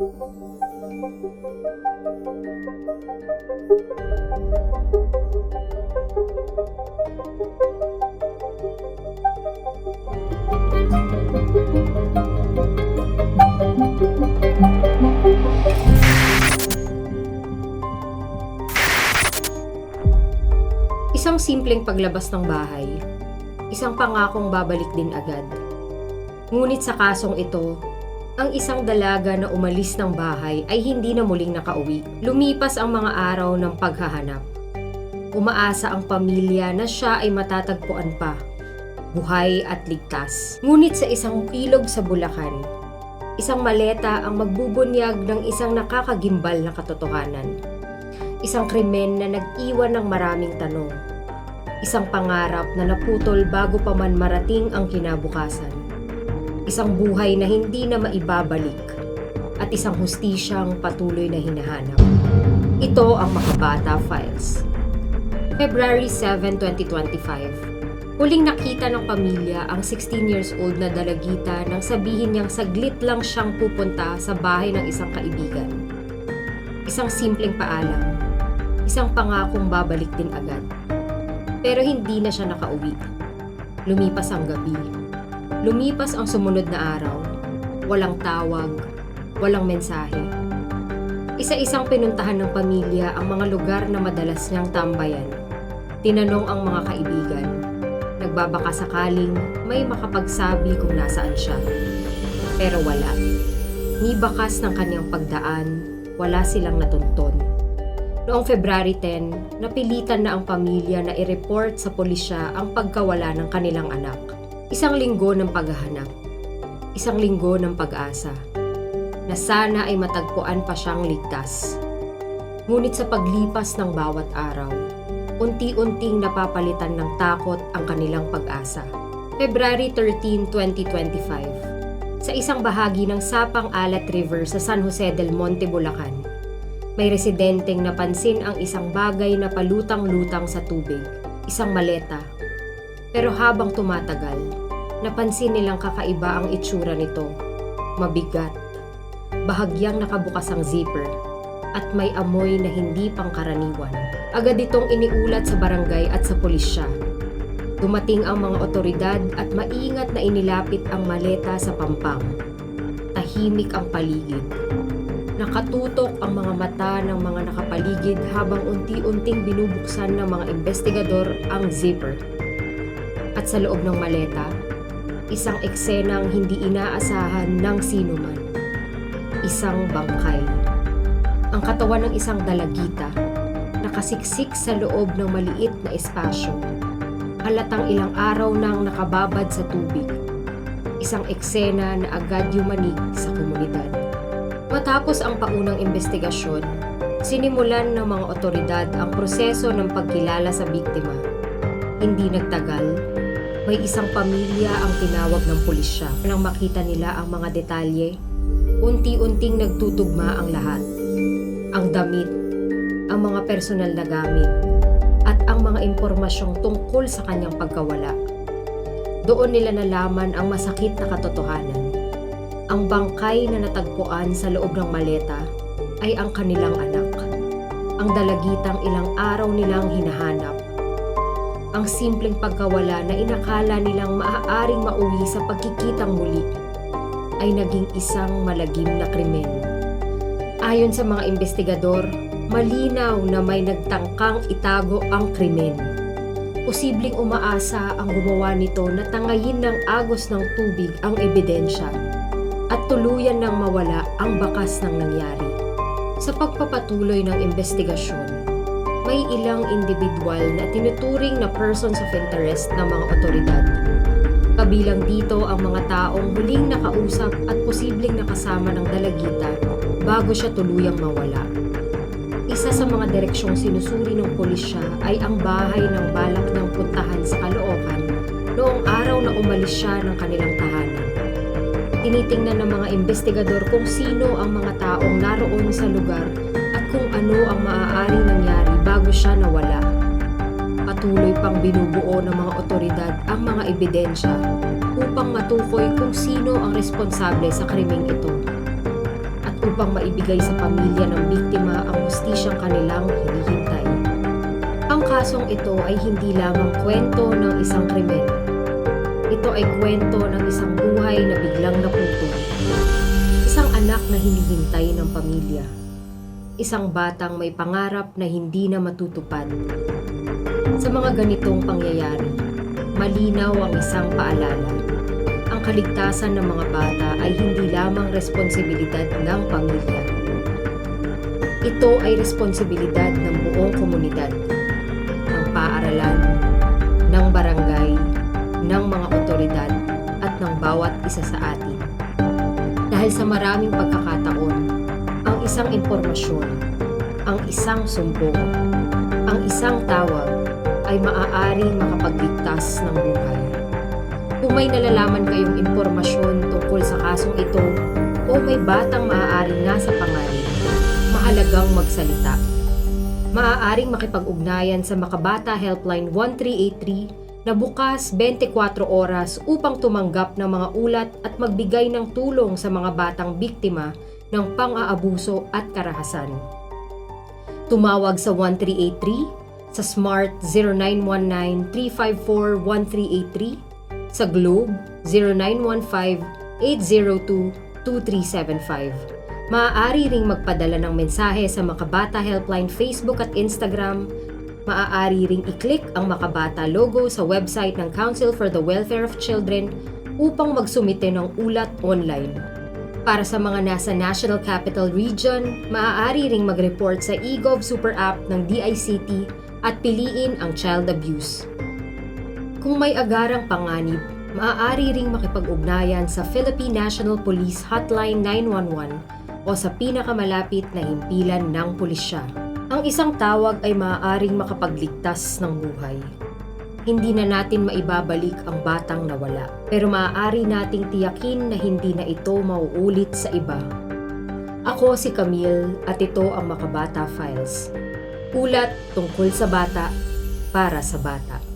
Isang simpleng paglabas ng bahay, isang pangakong babalik din agad. Ngunit sa kasong ito, ang isang dalaga na umalis ng bahay ay hindi na muling nakauwi. Lumipas ang mga araw ng paghahanap. Umaasa ang pamilya na siya ay matatagpuan pa, buhay at ligtas. Ngunit sa isang ilog sa Bulacan, isang maleta ang magbubunyag ng isang nakakagimbal na katotohanan. Isang krimen na nag-iwan ng maraming tanong. Isang pangarap na naputol bago pa man marating ang kinabukasan. Isang buhay na hindi na maibabalik. At isang hustisyang patuloy na hinahanap. Ito ang Makabata Files. February 7, 2025. Huling nakita ng pamilya ang 16 years old na dalagita nang sabihin niyang saglit lang siyang pupunta sa bahay ng isang kaibigan. Isang simpleng paalam. Isang pangakong babalik din agad. Pero hindi na siya nakauwi. Lumipas ang gabi. Lumipas ang sumunod na araw. Walang tawag, walang mensahe. Isa-isang pinuntahan ng pamilya ang mga lugar na madalas niyang tambayan. Tinanong ang mga kaibigan. Nagbabaka sakaling may makapagsabi kung nasaan siya. Pero wala. Ni bakas ng kanyang pagdaan, wala silang natuntun. Noong February 10, napilitan na ang pamilya na i-report sa pulisya ang pagkawala ng kanilang anak. Isang linggo ng paghahanap. Isang linggo ng pag-asa. Na sana ay matagpuan pa siyang ligtas. Ngunit sa paglipas ng bawat araw, unti-unting napapalitan ng takot ang kanilang pag-asa. February 13, 2025. Sa isang bahagi ng Sapang Alat River sa San Jose del Monte, Bulacan, may residenteng napansin ang isang bagay na palutang-lutang sa tubig, isang maleta. Pero habang tumatagal, napansin nilang kakaiba ang itsura nito. Mabigat, bahagyang nakabukas ang zipper, at may amoy na hindi pangkaraniwan. Agad itong iniulat sa barangay at sa pulisya. Dumating ang mga otoridad at maingat na inilapit ang maleta sa pampang. Tahimik ang paligid. Nakatutok ang mga mata ng mga nakapaligid habang unti-unting binubuksan ng mga investigador ang zipper. At sa loob ng maleta, isang eksenang hindi inaasahan ng sinuman. Isang bangkay. Ang katawan ng isang dalagita, nakasiksik sa loob ng maliit na espasyo. Halatang ilang araw nang nakababad sa tubig. Isang eksena na agad yumanig sa komunidad. Matapos ang paunang investigasyon, sinimulan ng mga otoridad ang proseso ng pagkilala sa biktima. Hindi nagtagal, may isang pamilya ang tinawag ng pulisya. Nang makita nila ang mga detalye, unti-unting nagtutugma ang lahat. Ang damit, ang mga personal na gamit, at ang mga impormasyong tungkol sa kanyang pagkawala. Doon nila nalaman ang masakit na katotohanan. Ang bangkay na natagpuan sa loob ng maleta ay ang kanilang anak. Ang dalagitang ilang araw nilang hinahanap. Ang simpleng pagkawala na inakala nilang maaaring mauwi sa pagkikitang muli ay naging isang malagim na krimen. Ayon sa mga investigador, malinaw na may nagtangkang itago ang krimen. Posibleng umaasa ang gumawa nito na tangayin ng agos ng tubig ang ebidensya at tuluyan nang mawala ang bakas ng nangyari. Sa pagpapatuloy ng investigasyon, may ilang individual na tinuturing na persons of interest ng mga otoridad. Kabilang dito ang mga taong huling nakausap at posibleng nakasama ng dalagita bago siya tuluyang mawala. Isa sa mga direksyong sinusuri ng pulisya ay ang bahay ng balak ng puntahan sa Caloocan noong araw na umalis siya ng kanilang tahanan. Tinitingnan ng mga investigador kung sino ang mga taong naroon sa lugar at kung ano ang maaaring nangyari bago siya nawala. Patuloy pang binubuo ng mga otoridad ang mga ebidensya upang matukoy kung sino ang responsable sa krimeng ito. At upang maibigay sa pamilya ng biktima ang hustisyang kanilang hinihintay. Ang kasong ito ay hindi lamang kwento ng isang krimen. Ito ay kwento ng isang buhay na biglang naputol. Isang anak na hinihintay ng pamilya. Isang batang may pangarap na hindi na matutupad. Sa mga ganitong pangyayari, malinaw ang isang paalala. Ang kaligtasan ng mga bata ay hindi lamang responsibilidad ng pamilya. Ito ay responsibilidad ng buong komunidad, ng paaralan, ng barangay, ng mga otoridad at ng bawat isa sa atin. Dahil sa maraming pagkakataon, ang isang impormasyon, ang isang sumbong, ang isang tawag ay maaaring makapagligtas ng buhay. Kung may nalalaman kayong impormasyon tungkol sa kasong ito o may batang maaaring nasa panganib, mahalagang magsalita. Maaaring makipag-ugnayan sa Makabata Helpline 1383 na bukas 24 oras upang tumanggap ng mga ulat at magbigay ng tulong sa mga batang biktima ng pang-aabuso at karahasan. Tumawag sa 1383, sa Smart 0919-354-1383, sa Globe 0915-802-2375. Maaari ring magpadala ng mensahe sa Makabata Helpline Facebook at Instagram. Maaari ring i-click ang Makabata logo sa website ng Council for the Welfare of Children upang magsumite ng ulat online. Para sa mga nasa National Capital Region, maaari ring mag-report sa eGov Super App ng DICT at piliin ang child abuse. Kung may agarang panganib, maaari ring makipag-ugnayan sa Philippine National Police Hotline 911 o sa pinakamalapit na himpilan ng pulisya. Ang isang tawag ay maaaring makapagligtas ng buhay. Hindi na natin maibabalik ang batang nawala, pero maaari nating tiyakin na hindi na ito mauulit sa iba. Ako si Camille at ito ang Makabata Files. Ulat tungkol sa bata, para sa bata.